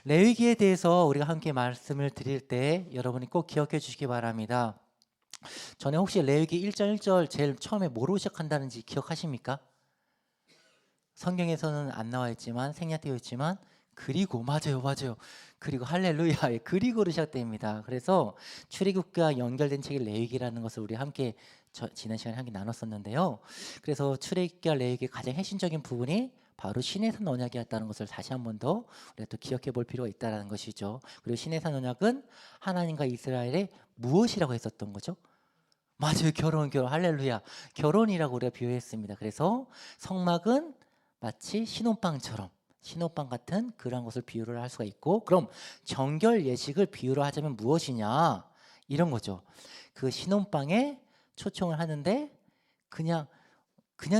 레위기에 대해서 우리가 함께 말씀을 드릴 때 여러분이 꼭 기억해 주시기 바랍니다. 전에 혹시 레위기 1장 1절 제일 처음에 뭐로 시작한다는지 기억하십니까? 성경에서는 안 나와 있지만 생략되어 있지만 그리고 맞아요. 그리고 할렐루야 그리고로 시작됩니다. 그래서 출애굽과 연결된 책이 레위기라는 것을 우리 함께 지난 시간에 함께 나눴었는데요. 그래서 출애굽과 레위기의 가장 핵심적인 부분이 바로 시내산 언약이었다는 것을 다시 한 번 더 우리가 또 기억해 볼 필요가 있다는 것이죠. 그리고 시내산 언약은 하나님과 이스라엘의 무엇이라고 했었던 거죠? 맞아요. 결혼 할렐루야. 결혼이라고 우리가 비유했습니다. 그래서 성막은 마치 신혼방 같은 그런 것을 비유를 할 수가 있고, 그럼 정결 예식을 비유로 하자면 무엇이냐 이런 거죠. 그 신혼방에 초청을 하는데 그냥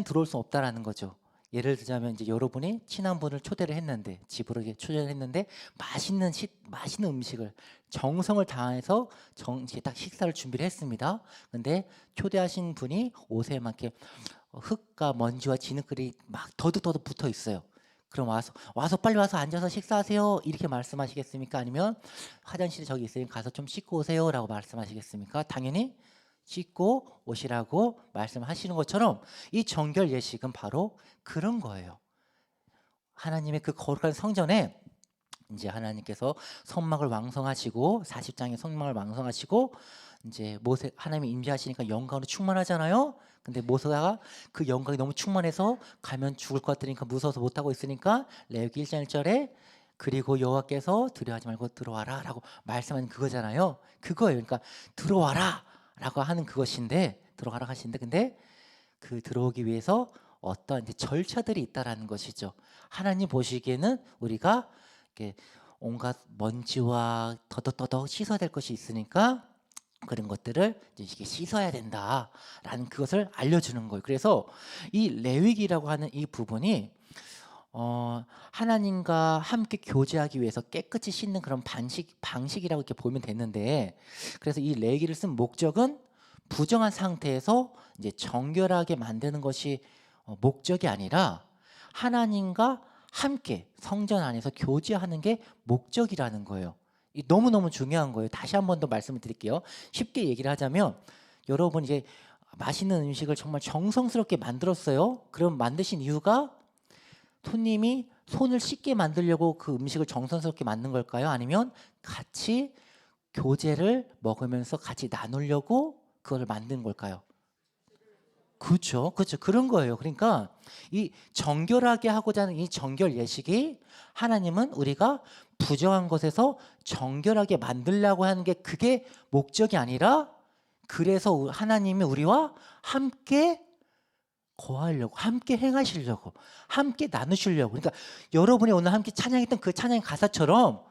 들어올 수 없다라는 거죠. 예를 들자면 이제 여러분이 친한 분을 초대를 했는데 집으로 이렇게 초대를 했는데 맛있는 음식을 정성을 다해서 이제 딱 식사를 준비를 했습니다. 근데 초대하신 분이 옷에 막 이렇게 흙과 먼지와 진흙들이 막 더덕더덕 붙어 있어요. 그럼 와서 빨리 와서 앉아서 식사하세요 이렇게 말씀하시겠습니까? 아니면 화장실이 저기 있으니 가서 좀 씻고 오세요라고 말씀하시겠습니까? 당연히 씻고 오시라고 말씀하시는 것처럼 이 정결 예식은 바로 그런 거예요. 하나님의 그 거룩한 성전에 이제 하나님께서 성막을 왕성하시고 40장의 성막을 왕성하시고 이제 모세 하나님이 임재하시니까 영광으로 충만하잖아요. 근데 모세가 그 영광이 너무 충만해서 가면 죽을 것 같으니까 무서워서 못 하고 있으니까 레위기 1장 1절에 그리고 여호와께서 두려워하지 말고 들어와라라고 말씀하는 그거잖아요. 그거예요. 그러니까 들어와라라고 하는 그것인데 들어가라 하시는데 근데 그 들어오기 위해서 어떤 이제 절차들이 있다라는 것이죠. 하나님 보시기에는 우리가 이렇게 온갖 먼지와 더덕더덕 씻어야 될 것이 있으니까 그런 것들을 이제 씻어야 된다라는 그것을 알려주는 거예요. 그래서 이 레위기라고 하는 이 부분이 하나님과 함께 교제하기 위해서 깨끗이 씻는 그런 방식이라고 이렇게 보면 되는데, 그래서 이 레위기를 쓴 목적은 부정한 상태에서 이제 정결하게 만드는 것이 목적이 아니라 하나님과 함께 성전 안에서 교제하는 게 목적이라는 거예요. 이 너무너무 중요한 거예요. 다시 한 번 더 말씀을 드릴게요. 쉽게 얘기를 하자면 여러분 이제 맛있는 음식을 정말 정성스럽게 만들었어요. 그럼 만드신 이유가 손님이 손을 씻게 만들려고 그 음식을 정성스럽게 만든 걸까요? 아니면 같이 교제를 먹으면서 같이 나누려고 그걸 만든 걸까요? 그렇죠. 그런 거예요. 그러니까 이 정결하게 하고자 하는 이 정결 예식이 하나님은 우리가 부정한 것에서 정결하게 만들려고 하는 게 그게 목적이 아니라, 그래서 하나님이 우리와 함께 거하려고, 함께 행하시려고, 함께 나누시려고. 그러니까 여러분이 오늘 함께 찬양했던 그 찬양 가사처럼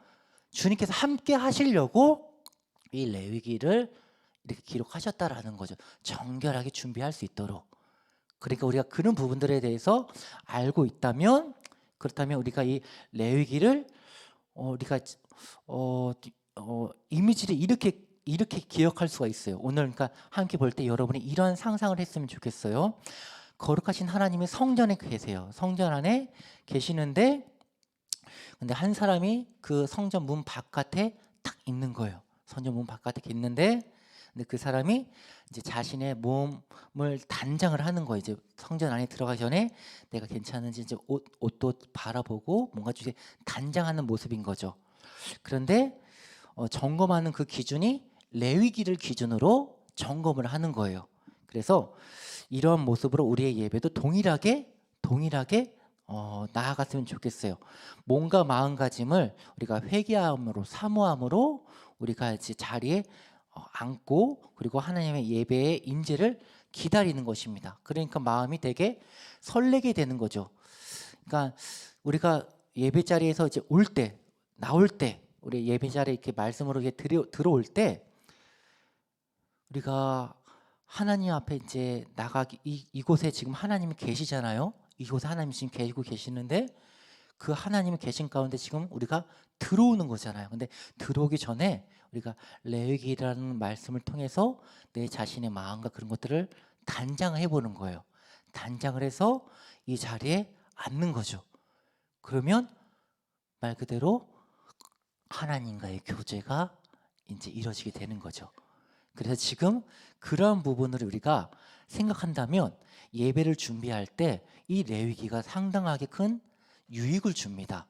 주님께서 함께 하시려고 이 레위기를 이렇게 기록하셨다라는 거죠. 정결하게 준비할 수 있도록. 그러니까 우리가 그런 부분들에 대해서 알고 있다면, 그렇다면 우리가 이 레위기를 우리가 이미지를 이렇게 기억할 수가 있어요. 오늘 그러니까 함께 볼 때 여러분이 이런 상상을 했으면 좋겠어요. 거룩하신 하나님이 성전에 계세요. 성전 안에 계시는데 근데 한 사람이 그 성전 문 바깥에 딱 있는 거예요. 성전 문 바깥에 있는데 근데 그 사람이 이제 자신의 몸을 단장을 하는 거예요. 이제 성전 안에 들어가기 전에 내가 괜찮은지 이제 옷도 바라보고 뭔가 좀 단장하는 모습인 거죠. 그런데 점검하는 그 기준이 레위기를 기준으로 점검을 하는 거예요. 그래서 이런 모습으로 우리의 예배도 동일하게 나아갔으면 좋겠어요. 몸과 마음가짐을 우리가 회개함으로 사모함으로 우리가 이제 자리에 앉고 그리고 하나님의 예배의 인재를 기다리는 것입니다. 그러니까 마음이 되게 설레게 되는 거죠. 그러니까 우리가 예배 자리에서 이제 나올 때 우리 예배 자리에 이렇게 말씀으로 이렇게 들어올 때 우리가 하나님 앞에 이제 나가기 이곳에 지금 하나님이 계시잖아요. 이곳에 하나님이 지금 계시고 계시는데 그 하나님이 계신 가운데 지금 우리가 들어오는 거잖아요. 근데 들어오기 전에 우리가 레위기라는 말씀을 통해서 내 자신의 마음과 그런 것들을 단장해 보는 거예요. 단장을 해서 이 자리에 앉는 거죠. 그러면 말 그대로 하나님과의 교제가 이제 이루어지게 되는 거죠. 그래서 지금 그러한 부분을 우리가 생각한다면 예배를 준비할 때 이 레위기가 상당하게 큰 유익을 줍니다.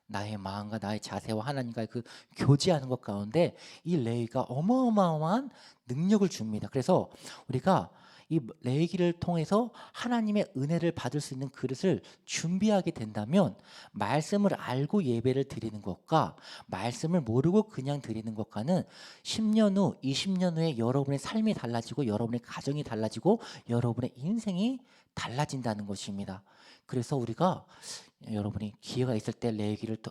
나의 마음과 나의 자세와 하나님과의 그 교제하는 것 가운데 이 레위기가 어마어마한 능력을 줍니다. 그래서 우리가 이 레위기를 통해서 하나님의 은혜를 받을 수 있는 그릇을 준비하게 된다면 말씀을 알고 예배를 드리는 것과 말씀을 모르고 그냥 드리는 것과는 10년 후, 20년 후에 여러분의 삶이 달라지고 여러분의 가정이 달라지고 여러분의 인생이 달라진다는 것입니다. 그래서 우리가 여러분이 기회가 있을 때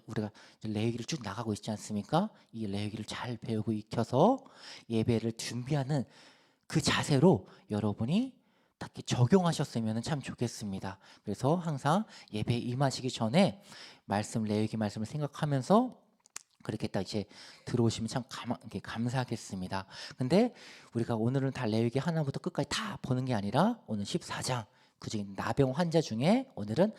우리가 레위기를 쭉 나가고 있지 않습니까? 이 레위기를 잘 배우고 익혀서 예배를 준비하는 그 자세로 여러분이 딱 적용하셨으면 참 좋겠습니다. 그래서 항상 예배에 임하시기 전에 레위기 말씀을 생각하면서 그렇게 딱 이제 들어오시면 참 감사하겠습니다. 근데 우리가 오늘은 다 레위기 하나부터 끝까지 다 보는 게 아니라 오늘 14장 그중에 나병 환자 중에 오늘은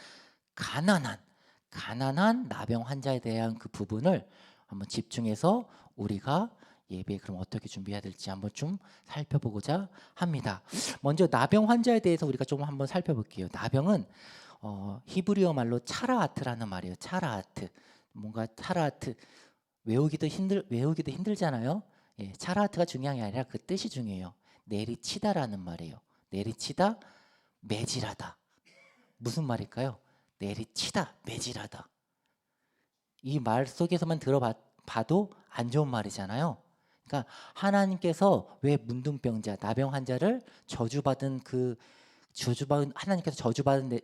가난한 나병 환자에 대한 그 부분을 한번 집중해서 우리가 예배 그럼 어떻게 준비해야 될지 한번 좀 살펴보고자 합니다. 먼저 나병 환자에 대해서 우리가 좀 한번 살펴볼게요. 나병은 히브리어 말로 차라아트라는 말이에요. 차라아트. 뭔가 차라아트 외우기도 힘들잖아요. 예, 차라아트가 중요한 게 아니라 그 뜻이 중요해요. 내리치다라는 말이에요. 내리치다, 매질하다. 무슨 말일까요? 내리치다, 매질하다. 이 말 속에서만 들어봐도 안 좋은 말이잖아요. 그러니까 하나님께서 왜 문둥병자, 나병 환자를 하나님께서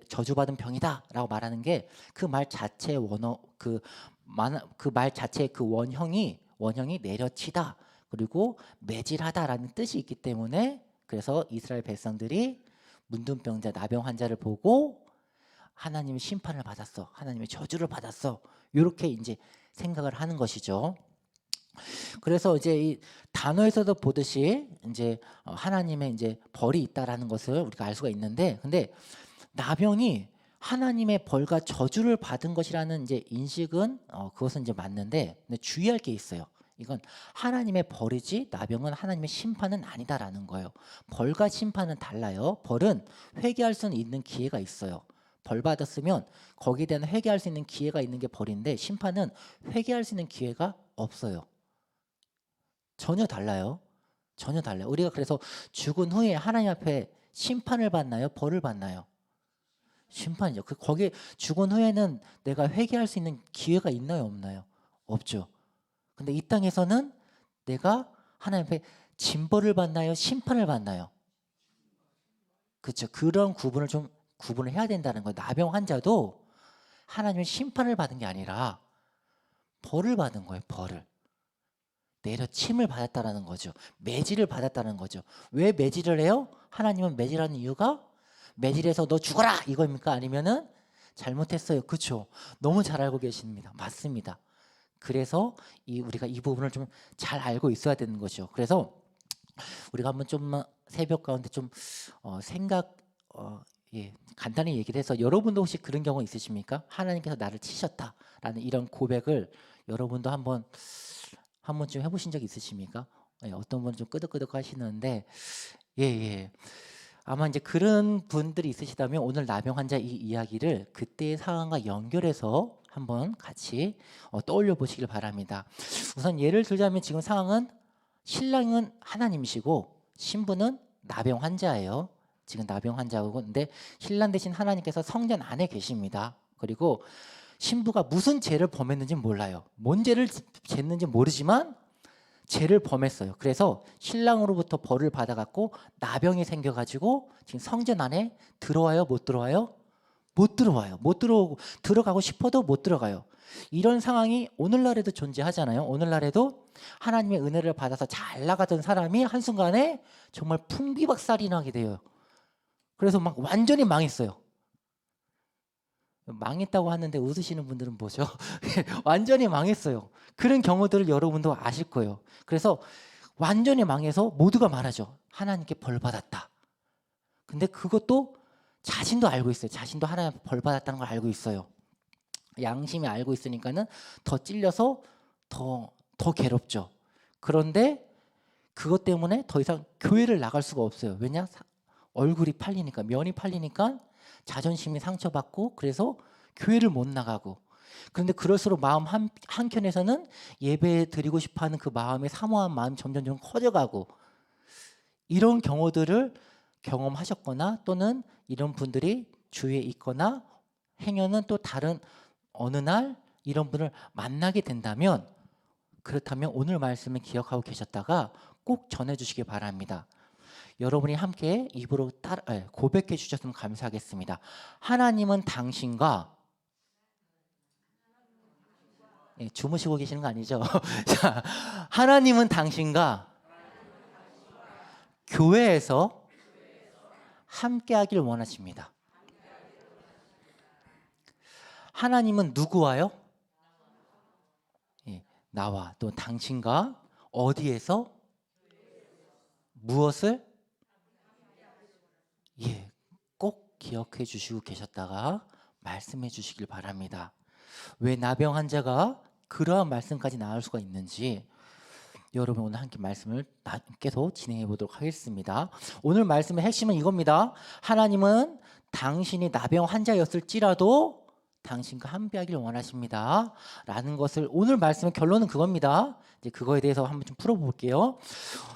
저주받은 병이다라고 말하는 게 그 말 자체의 말 자체의 그 원형이 내려치다 그리고 매질하다라는 뜻이 있기 때문에 그래서 이스라엘 백성들이 문둥병자, 나병 환자를 보고 하나님의 심판을 받았어, 하나님의 저주를 받았어, 이렇게 이제 생각을 하는 것이죠. 그래서 이제 이 단어에서도 보듯이 이제 하나님의 이제 벌이 있다라는 것을 우리가 알 수가 있는데, 근데 나병이 하나님의 벌과 저주를 받은 것이라는 이제 인식은 그것은 이제 맞는데, 근데 주의할 게 있어요. 이건 하나님의 벌이지 나병은 하나님의 심판은 아니다라는 거예요. 벌과 심판은 달라요. 벌은 회개할 수는 있는 기회가 있어요. 벌 받았으면 거기에 대한 회개할 수 있는 기회가 있는 게 벌인데, 심판은 회개할 수 있는 기회가 없어요. 전혀 달라요. 전혀 달라요. 우리가 그래서 죽은 후에 하나님 앞에 심판을 받나요? 벌을 받나요? 심판이죠. 거기에 죽은 후에는 내가 회개할 수 있는 기회가 있나요? 없나요? 없죠. 근데 이 땅에서는 내가 하나님 앞에 징벌을 받나요? 심판을 받나요? 그렇죠. 그런 구분을 해야 된다는 거예요. 나병 환자도 하나님의 심판을 받은 게 아니라 벌을 받은 거예요. 벌을. 내려침을 받았다라는 거죠. 매질을 받았다는 거죠. 왜 매질을 해요? 하나님은 매질하는 이유가 매질해서 너 죽어라 이거입니까? 아니면은 잘못했어요. 그렇죠. 너무 잘 알고 계십니다. 맞습니다. 그래서 우리가 이 부분을 좀 잘 알고 있어야 되는 거죠. 그래서 우리가 한번 좀 새벽 가운데 좀 간단히 얘기를 해서, 여러분도 혹시 그런 경우 있으십니까? 하나님께서 나를 치셨다라는 이런 고백을 여러분도 한 번쯤 해보신 적 있으십니까? 예, 어떤 분은 좀 끄덕끄덕 하시는데, 예. 아마 이제 그런 분들이 있으시다면 오늘 나병 환자 이 이야기를 그때의 상황과 연결해서 한번 같이 떠올려 보시길 바랍니다. 우선 예를 들자면 지금 상황은 신랑은 하나님이시고 신부는 나병 환자예요. 지금 나병 환자고, 근데 신랑 대신 하나님께서 성전 안에 계십니다. 그리고 신부가 무슨 죄를 범했는지 몰라요. 뭔 죄를 졌는지 모르지만 죄를 범했어요. 그래서 신랑으로부터 벌을 받아갖고 나병이 생겨가지고 지금 성전 안에 들어와요? 못 들어와요? 못 들어와요. 못 들어오고 들어가고 싶어도 못 들어가요. 이런 상황이 오늘날에도 존재하잖아요. 오늘날에도 하나님의 은혜를 받아서 잘 나가던 사람이 한순간에 정말 풍비박살이 나게 돼요. 그래서 막 완전히 망했어요. 망했다고 하는데 웃으시는 분들은 뭐죠? 완전히 망했어요. 그런 경우들을 여러분도 아실 거예요. 그래서 완전히 망해서 모두가 말하죠. 하나님께 벌 받았다. 근데 그것도 자신도 알고 있어요. 자신도 하나님께 벌 받았다는 걸 알고 있어요. 양심이 알고 있으니까는 더 찔려서 더 괴롭죠. 그런데 그것 때문에 더 이상 교회를 나갈 수가 없어요. 왜냐? 얼굴이 팔리니까, 면이 팔리니까 자존심이 상처받고, 그래서 교회를 못 나가고. 그런데 그럴수록 마음 한켠에서는 예배 드리고 싶어하는 그 마음의 사모한 마음이 점점 커져가고, 이런 경우들을 경험하셨거나 또는 이런 분들이 주위에 있거나 행여는 또 다른 어느 날 이런 분을 만나게 된다면, 그렇다면 오늘 말씀을 기억하고 계셨다가 꼭 전해주시기 바랍니다. 여러분이 함께 입으로 고백해 주셨으면 감사하겠습니다. 하나님은 당신과, 주무시고 계시는 거 아니죠? 자, 하나님은 당신과 교회에서 함께 하길 원하십니다. 하나님은 누구와요? 나와, 또 당신과 어디에서 무엇을? 꼭 기억해 주시고 계셨다가 말씀해 주시길 바랍니다. 왜 나병 환자가 그러한 말씀까지 나올 수가 있는지 여러분 오늘 함께 말씀을 계속 진행해 보도록 하겠습니다. 오늘 말씀의 핵심은 이겁니다. 하나님은 당신이 나병 환자였을지라도 당신과 함께하길 원하십니다 라는 것을, 오늘 말씀의 결론은 그겁니다. 이제 그거에 대해서 한번 좀 풀어볼게요.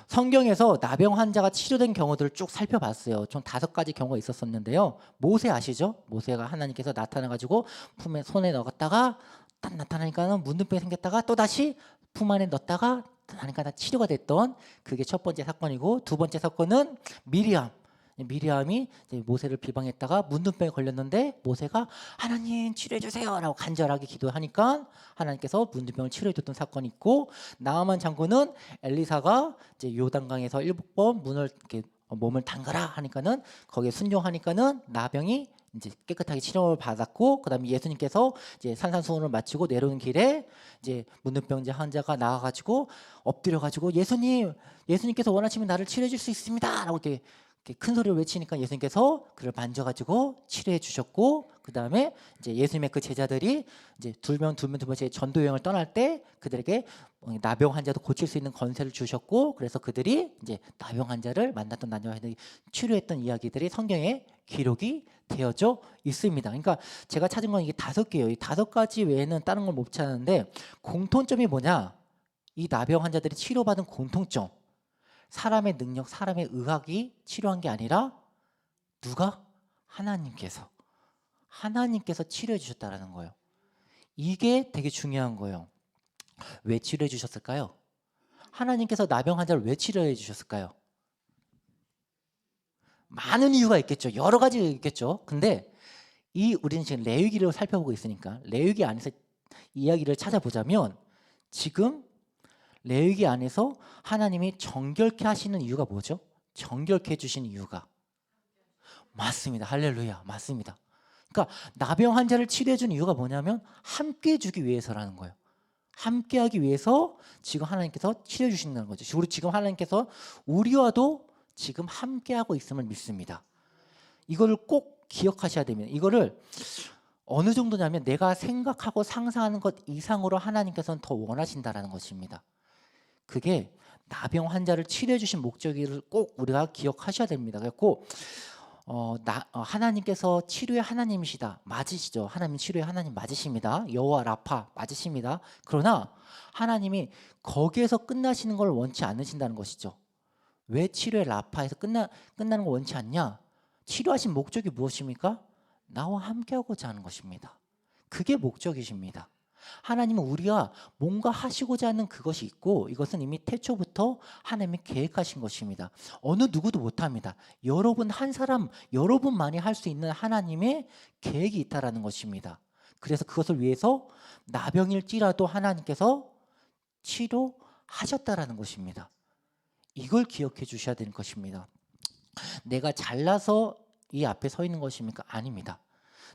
성경에서 나병 환자가 치료된 경우들을 쭉 살펴봤어요. 총 5가지 경우가 있었었는데요. 모세 아시죠? 모세가 하나님께서 나타나가지고 품에 손에 넣었다가 딱 나타나니까는 문둥병이 생겼다가 또 다시 품 안에 넣었다가 하니까 치료가 됐던, 그게 첫 번째 사건이고, 두 번째 사건은 미리암이 모세를 비방했다가 문둥병에 걸렸는데 모세가 하나님 치료해 주세요 라고 간절하게 기도하니까 하나님께서 문둥병을 치료해 줬던 사건이 있고, 나아만 장군은 엘리사가 이제 요단강에서 7번 문을 이렇게 몸을 담가라 하니까는 거기에 순종하니까는 나병이 이제 깨끗하게 치료를 받았고, 그다음에 예수님께서 이제 산산수훈을 마치고 내려오는 길에 이제 문둥병자 환자가 나와가지고 엎드려가지고 예수님께서 원하시면 나를 치료해 줄 수 있습니다라고 이렇게 큰 소리를 외치니까 예수님께서 그를 만져가지고 치료해 주셨고, 그 다음에 이제 예수님의 그 제자들이 이제 두 번째 전도 여행을 떠날 때 그들에게 나병 환자도 고칠 수 있는 권세를 주셨고, 그래서 그들이 이제 나병 환자를 만났던 나병 환자들이 치료했던 이야기들이 성경에 기록이 되어져 있습니다. 그러니까 제가 찾은 건 이게 5개예요. 이 5가지 외에는 다른 걸 못 찾았는데, 공통점이 뭐냐? 이 나병 환자들이 치료받은 공통점, 사람의 능력, 사람의 의학이 치료한 게 아니라 누가? 하나님께서 치료해 주셨다는 거예요. 이게 되게 중요한 거예요. 왜 치료해 주셨을까요? 하나님께서 나병 환자를 왜 치료해 주셨을까요? 많은 이유가 있겠죠. 여러 가지 있겠죠. 근데 우리는 지금 레위기를 살펴보고 있으니까 레위기 안에서 이야기를 찾아보자면, 지금 레위기 안에서 하나님이 정결케 하시는 이유가 뭐죠? 정결케 해주시는 이유가 맞습니다. 할렐루야, 맞습니다. 그러니까 나병 환자를 치료해 주는 이유가 뭐냐면 함께 해주기 위해서라는 거예요. 함께 하기 위해서 지금 하나님께서 치료해 주신다는 거죠. 우리 지금 하나님께서 우리와도 지금 함께 하고 있음을 믿습니다. 이거를 꼭 기억하셔야 됩니다. 이거를 어느 정도냐면 내가 생각하고 상상하는 것 이상으로 하나님께서는 더 원하신다라는 것입니다. 그게 나병 환자를 치료해 주신 목적을 꼭 우리가 기억하셔야 됩니다. 그래서 하나님께서 치료의 하나님이시다, 맞으시죠? 하나님 치료의 하나님 맞으십니다. 여호와 라파 맞으십니다. 그러나 하나님이 거기에서 끝나시는 걸 원치 않으신다는 것이죠. 왜 치료의 라파에서 끝나는 걸 원치 않냐? 치료하신 목적이 무엇입니까? 나와 함께하고자 하는 것입니다. 그게 목적이십니다. 하나님은 우리가 뭔가 하시고자 하는 그것이 있고, 이것은 이미 태초부터 하나님이 계획하신 것입니다. 어느 누구도 못합니다. 여러분 한 사람, 여러분만이 할 수 있는 하나님의 계획이 있다라는 것입니다. 그래서 그것을 위해서 나병일지라도 하나님께서 치료하셨다라는 것입니다. 이걸 기억해 주셔야 되는 것입니다. 내가 잘나서 이 앞에 서 있는 것입니까? 아닙니다.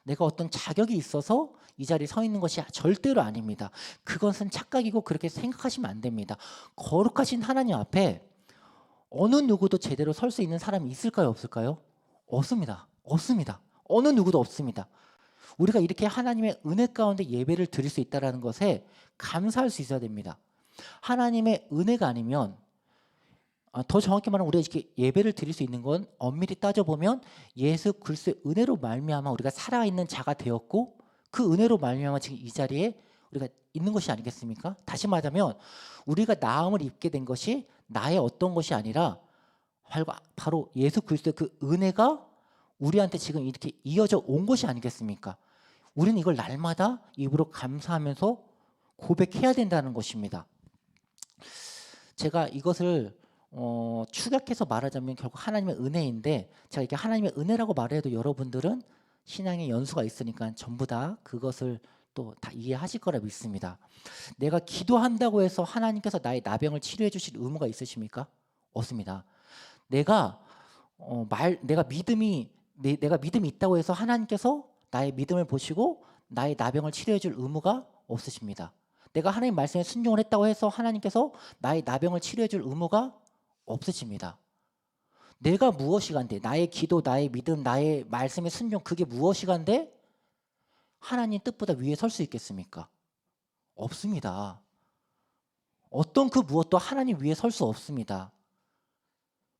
내가 어떤 자격이 있어서 이 자리에 서 있는 것이 절대로 아닙니다. 그것은 착각이고 그렇게 생각하시면 안 됩니다. 거룩하신 하나님 앞에 어느 누구도 제대로 설 수 있는 사람이 있을까요? 없을까요? 없습니다. 어느 누구도 없습니다. 우리가 이렇게 하나님의 은혜 가운데 예배를 드릴 수 있다는 것에 감사할 수 있어야 됩니다. 하나님의 은혜가 아니면 더 정확히 말하면 우리가 이렇게 예배를 드릴 수 있는 건 엄밀히 따져보면 예수 그리스도의 은혜로 말미암아 우리가 살아있는 자가 되었고 그 은혜로 말미암아 지금 이 자리에 우리가 있는 것이 아니겠습니까? 다시 말하자면 우리가 나음을 입게 된 것이 나의 어떤 것이 아니라 바로 예수 그리스도의 그 은혜가 우리한테 지금 이렇게 이어져 온 것이 아니겠습니까? 우리는 이걸 날마다 입으로 감사하면서 고백해야 된다는 것입니다. 제가 이것을 축약해서 말하자면 결국 하나님의 은혜인데, 제가 이렇게 하나님의 은혜라고 말해도 여러분들은 신앙의 연수가 있으니까 전부 다 그것을 또 다 이해하실 거라 믿습니다. 내가 기도한다고 해서 하나님께서 나의 나병을 치료해 주실 의무가 있으십니까? 없습니다. 내가 믿음이 있다고 해서 하나님께서 나의 믿음을 보시고 나의 나병을 치료해 줄 의무가 없으십니다. 내가 하나님 말씀에 순종을 했다고 해서 하나님께서 나의 나병을 치료해 줄 의무가 없으십니다. 내가 무엇이간데, 나의 기도, 나의 믿음, 나의 말씀의 순종, 그게 무엇이간데 하나님 뜻보다 위에 설 수 있겠습니까? 없습니다. 어떤 그 무엇도 하나님 위에 설 수 없습니다.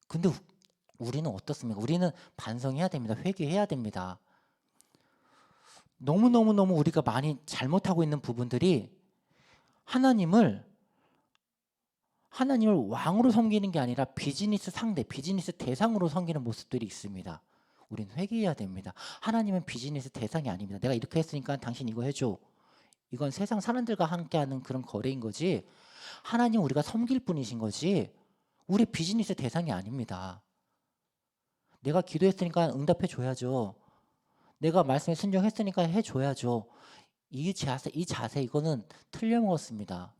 근데 우리는 어떻습니까? 우리는 반성해야 됩니다. 회개해야 됩니다. 너무 우리가 많이 잘못하고 있는 부분들이 하나님을 왕으로 섬기는 게 아니라 비즈니스 상대, 비즈니스 대상으로 섬기는 모습들이 있습니다. 우리는 회개해야 됩니다. 하나님은 비즈니스 대상이 아닙니다. 내가 이렇게 했으니까 당신 이거 해줘. 이건 세상 사람들과 함께하는 그런 거래인 거지, 하나님 우리가 섬길 뿐이신 거지 우리 비즈니스 대상이 아닙니다. 내가 기도했으니까 응답해 줘야죠. 내가 말씀에 순종했으니까 해줘야죠. 이 자세 이거는 틀려먹었습니다.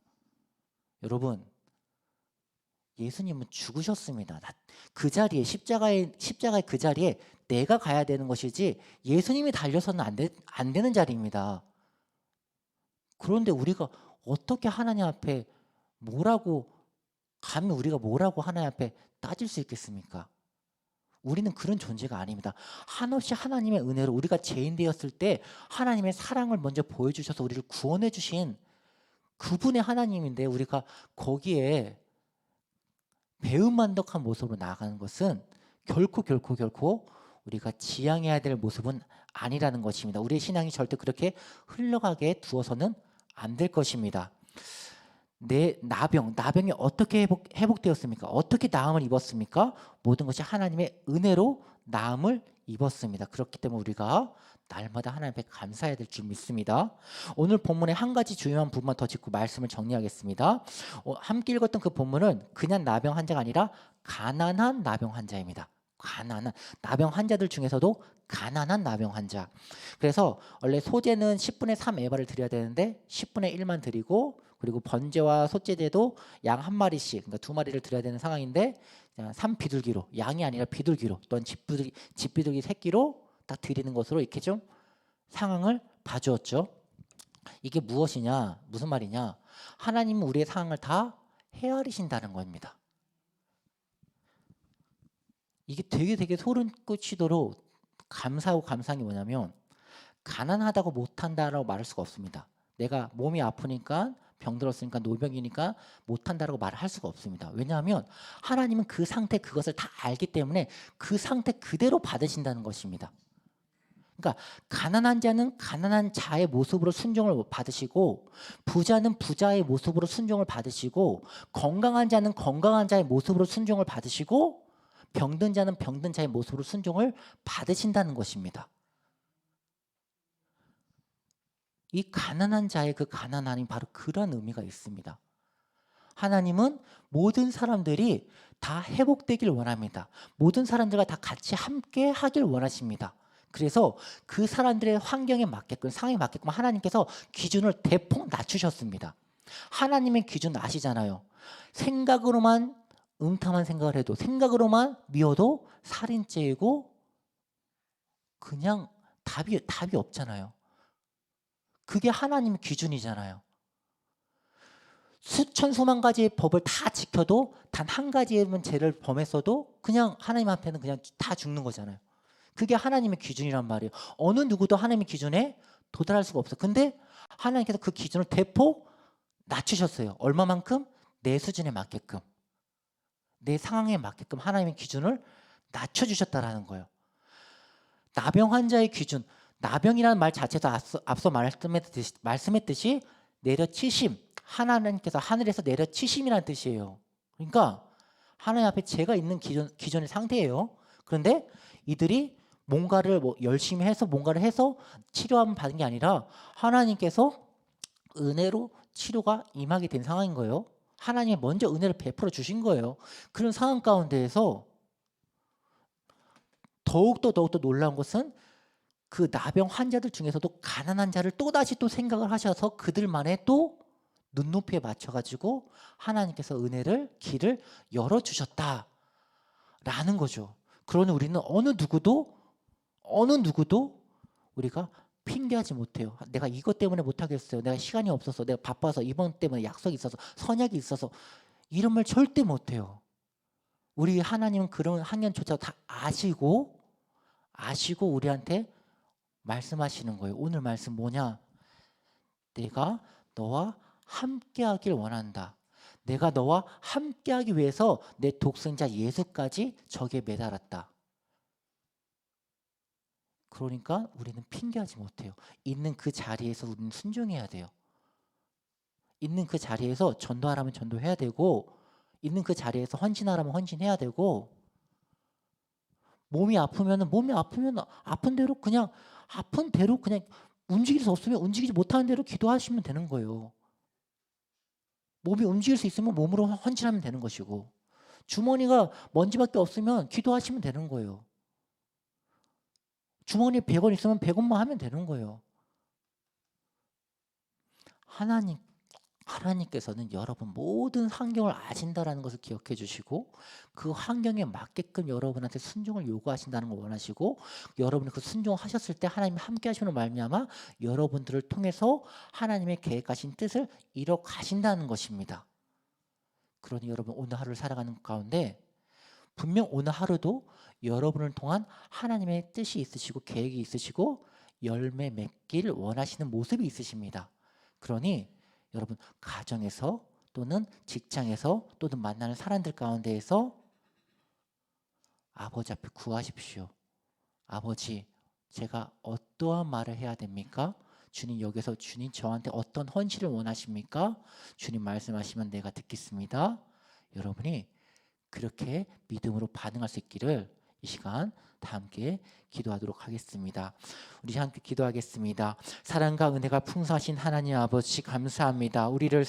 여러분, 예수님은 죽으셨습니다. 그 자리에 십자가의 그 자리에 내가 가야 되는 것이지 예수님이 달려서는 안 되는 자리입니다. 그런데 우리가 어떻게 하나님 앞에 감히 우리가 뭐라고 하나님 앞에 따질 수 있겠습니까? 우리는 그런 존재가 아닙니다. 한없이 하나님의 은혜로 우리가 죄인 되었을 때 하나님의 사랑을 먼저 보여주셔서 우리를 구원해 주신 그분의 하나님인데, 우리가 거기에 배은만덕한 모습으로 나아가는 것은 결코 우리가 지향해야 될 모습은 아니라는 것입니다. 우리의 신앙이 절대 그렇게 흘러가게 두어서는 안 될 것입니다. 내 나병이 어떻게 회복되었습니까? 어떻게 나음을 입었습니까? 모든 것이 하나님의 은혜로 나음을 입었습니다. 그렇기 때문에 우리가 날마다 하나님 앞에 감사해야 될 줄 믿습니다. 오늘 본문에 한 가지 중요한 부분만 더 짚고 말씀을 정리하겠습니다. 함께 읽었던 그 본문은 그냥 나병 환자가 아니라 가난한 나병 환자입니다. 가난한 나병 환자들 중에서도 가난한 나병 환자. 그래서 원래 소제는 10분의 3 에바를 드려야 되는데 10분의 1만 드리고, 그리고 번제와 소제제도 양 한 마리씩, 그러니까 2마리를 드려야 되는 상황인데 3비둘기로, 양이 아니라 비둘기로 또는 집비둘기 새끼로 딱 드리는 것으로 이렇게 좀 상황을 봐주었죠. 이게 무엇이냐, 무슨 말이냐? 하나님은 우리의 상황을 다 헤아리신다는 겁니다. 이게 되게 소름 끼치도록 감사하고 감사한 게 뭐냐면, 가난하다고 못한다라고 말할 수가 없습니다. 내가 몸이 아프니까, 병들었으니까, 노병이니까 못한다라고 말을 할 수가 없습니다. 왜냐하면 하나님은 그 상태, 그것을 다 알기 때문에 그 상태 그대로 받으신다는 것입니다. 그러니까 가난한 자는 가난한 자의 모습으로 순종을 받으시고, 부자는 부자의 모습으로 순종을 받으시고, 건강한 자는 건강한 자의 모습으로 순종을 받으시고, 병든 자는 병든 자의 모습으로 순종을 받으신다는 것입니다. 이 가난한 자의 그 가난함이 바로 그런 의미가 있습니다. 하나님은 모든 사람들이 다 회복되길 원합니다. 모든 사람들과 다 같이 함께 하길 원하십니다. 그래서 그 사람들의 환경에 맞게끔, 상황에 맞게끔 하나님께서 기준을 대폭 낮추셨습니다. 하나님의 기준 아시잖아요. 생각으로만 음탕한 생각을 해도, 생각으로만 미워도 살인죄이고 그냥 답이 없잖아요. 그게 하나님의 기준이잖아요. 수천 수만 가지의 법을 다 지켜도 단 한 가지의 죄를 범했어도 그냥 하나님 앞에는 그냥 다 죽는 거잖아요. 그게 하나님의 기준이란 말이에요. 어느 누구도 하나님의 기준에 도달할 수가 없어. 근데 하나님께서 그 기준을 대폭 낮추셨어요. 얼마만큼? 내 수준에 맞게끔, 내 상황에 맞게끔 하나님의 기준을 낮춰주셨다라는 거예요. 나병 환자의 기준, 나병이라는 말 자체도 앞서 말씀했듯이 내려치심, 하나님께서 하늘에서 내려치심이라는 뜻이에요. 그러니까 하나님 앞에 제가 있는 기존의 상태예요. 그런데 이들이 뭔가를 열심히 해서 뭔가를 해서 치료함을 받은 게 아니라 하나님께서 은혜로 치료가 임하게 된 상황인 거예요. 하나님이 먼저 은혜를 베풀어 주신 거예요. 그런 상황 가운데에서 더욱더 놀라운 것은 그 나병 환자들 중에서도 가난한 자를 또다시 또 생각을 하셔서 그들만의 또 눈높이에 맞춰가지고 하나님께서 은혜를 길을 열어주셨다라는 거죠. 그러니 우리는 어느 누구도 우리가 핑계하지 못해요. 내가 이것 때문에 못하겠어요. 내가 시간이 없어서, 내가 바빠서, 이번 때문에 약속이 있어서, 선약이 있어서, 이런 말 절대 못해요. 우리 하나님은 그런 한년조차 다 아시고 우리한테 말씀하시는 거예요. 오늘 말씀 뭐냐? 내가 너와 함께하길 원한다. 내가 너와 함께하기 위해서 내 독생자 예수까지 적에 매달았다. 그러니까 우리는 핑계하지 못해요. 있는 그 자리에서 우리는 순종해야 돼요. 있는 그 자리에서 전도하라면 전도해야 되고, 있는 그 자리에서 헌신하라면 헌신해야 되고, 몸이 아프면 아픈 대로 그냥 움직일 수 없으면 움직이지 못하는 대로 기도하시면 되는 거예요. 몸이 움직일 수 있으면 몸으로 헌신하면 되는 것이고, 주머니가 먼지밖에 없으면 기도하시면 되는 거예요. 주머니에 100원 있으면 100원만 하면 되는 거예요. 하나님께서는 여러분 모든 환경을 아신다라는 것을 기억해 주시고, 그 환경에 맞게끔 여러분한테 순종을 요구하신다는 걸 원하시고, 여러분이 그 순종하셨을 때 하나님이 함께 하시는 말미암아 여러분들을 통해서 하나님의 계획하신 뜻을 이뤄 가신다는 것입니다. 그러니 여러분 오늘 하루를 살아가는 가운데 분명 오늘 하루도 여러분을 통한 하나님의 뜻이 있으시고 계획이 있으시고 열매 맺길 원하시는 모습이 있으십니다. 그러니 여러분 가정에서 또는 직장에서 또는 만나는 사람들 가운데에서 아버지 앞에 구하십시오. 아버지, 제가 어떠한 말을 해야 됩니까? 주님, 여기서 주님 저한테 어떤 헌신을 원하십니까? 주님 말씀하시면 내가 듣겠습니다. 여러분이 그렇게 믿음으로 반응할 수 있기를 이 시간 다 함께 기도하도록 하겠습니다. 우리 함께 기도하겠습니다. 사랑과 은혜가 풍성하신 하나님 아버지 감사합니다. 우리를